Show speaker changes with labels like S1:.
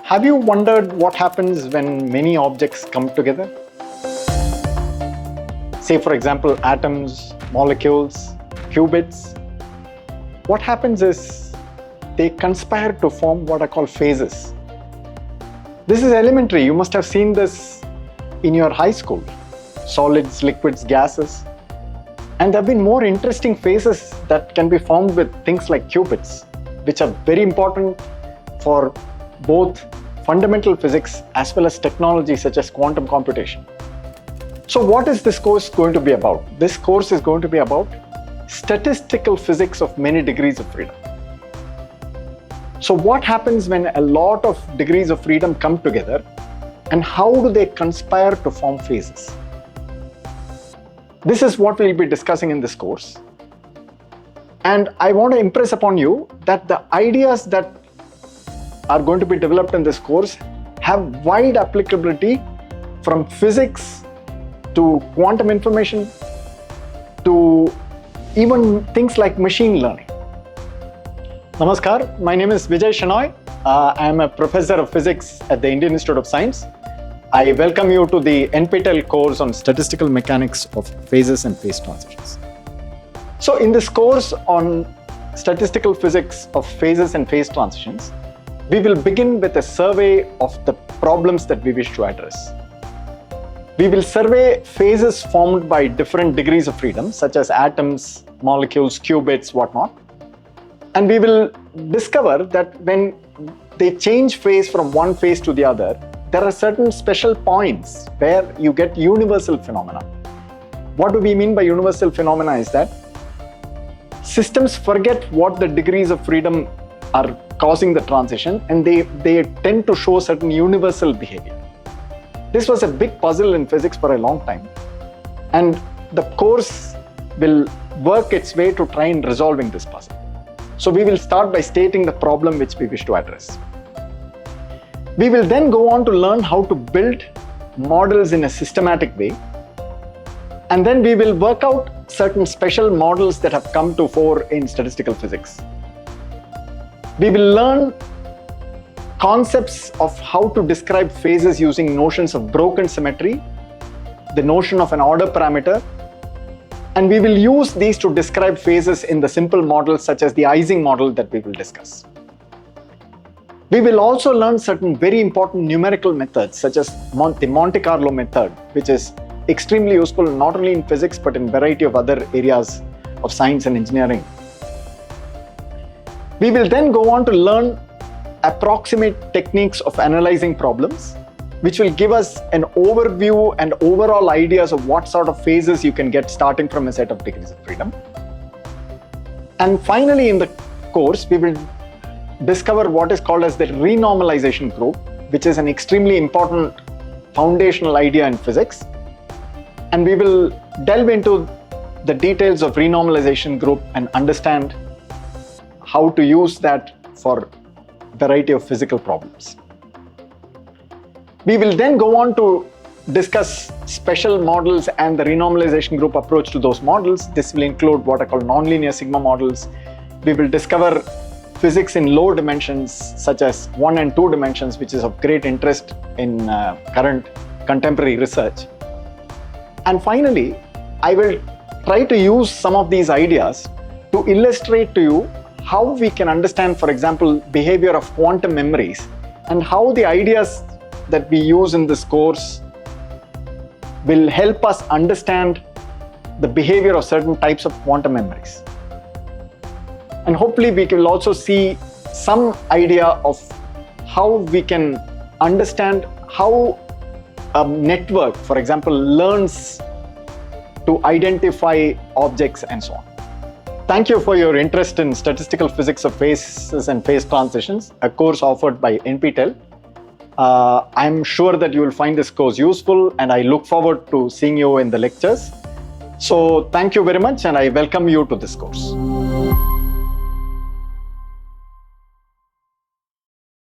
S1: Have you wondered what happens when many objects come together? Say, for example, atoms, molecules, qubits. What happens is they conspire to form what are called phases. This is elementary. You must have seen this in your high school. Solids, liquids, gases. And there have been more interesting phases that can be formed with things like qubits, which are very important for both fundamental physics as well as technology such as quantum computation. So what is this course going to be about? This course is going to be about statistical physics of many degrees of freedom. So what happens when a lot of degrees of freedom come together, and how do they conspire to form phases? This is what we'll be discussing in this course. And I want to impress upon you that the ideas that are going to be developed in this course have wide applicability from physics to quantum information to even things like machine learning. Namaskar, my name is Vijay Shenoy. I am a professor of physics at the Indian Institute of Science. I welcome you to the NPTEL course on statistical mechanics of phases and phase transitions. So in this course on statistical physics of phases and phase transitions, we will begin with a survey of the problems that we wish to address. We will survey phases formed by different degrees of freedom, such as atoms, molecules, qubits, whatnot. And we will discover that when they change phase from one phase to the other, there are certain special points where you get universal phenomena. What do we mean by universal phenomena is that systems forget what the degrees of freedom are causing the transition, and they tend to show certain universal behavior. This was a big puzzle in physics for a long time, and the course will work its way to try in resolving this puzzle. So we will start by stating the problem which we wish to address. We will then go on to learn how to build models in a systematic way, and then we will work out certain special models that have come to fore in statistical physics. We will learn concepts of how to describe phases using notions of broken symmetry, the notion of an order parameter, and we will use these to describe phases in the simple models such as the Ising model that we will discuss. We will also learn certain very important numerical methods such as the Monte Carlo method, which is extremely useful not only in physics but in a variety of other areas of science and engineering. We will then go on to learn approximate techniques of analyzing problems, which will give us an overview and overall ideas of what sort of phases you can get starting from a set of degrees of freedom. And finally, in the course, we will discover what is called as the renormalization group, which is an extremely important foundational idea in physics. And we will delve into the details of renormalization group and understand how to use that for a variety of physical problems. We will then go on to discuss special models and the renormalization group approach to those models. This will include what are called nonlinear sigma models. We will discover physics in low dimensions such as 1 and 2 dimensions, which is of great interest in current contemporary research. And finally, I will try to use some of these ideas to illustrate to you how we can understand, for example, behavior of quantum memories and how the ideas that we use in this course will help us understand the behavior of certain types of quantum memories. And hopefully we will also see some idea of how we can understand how a network, for example, learns to identify objects and so on. Thank you for your interest in statistical physics of phases and phase transitions, a course offered by NPTEL. I'm sure that you will find this course useful, and I look forward to seeing you in the lectures. So thank you very much, and I welcome you to this course.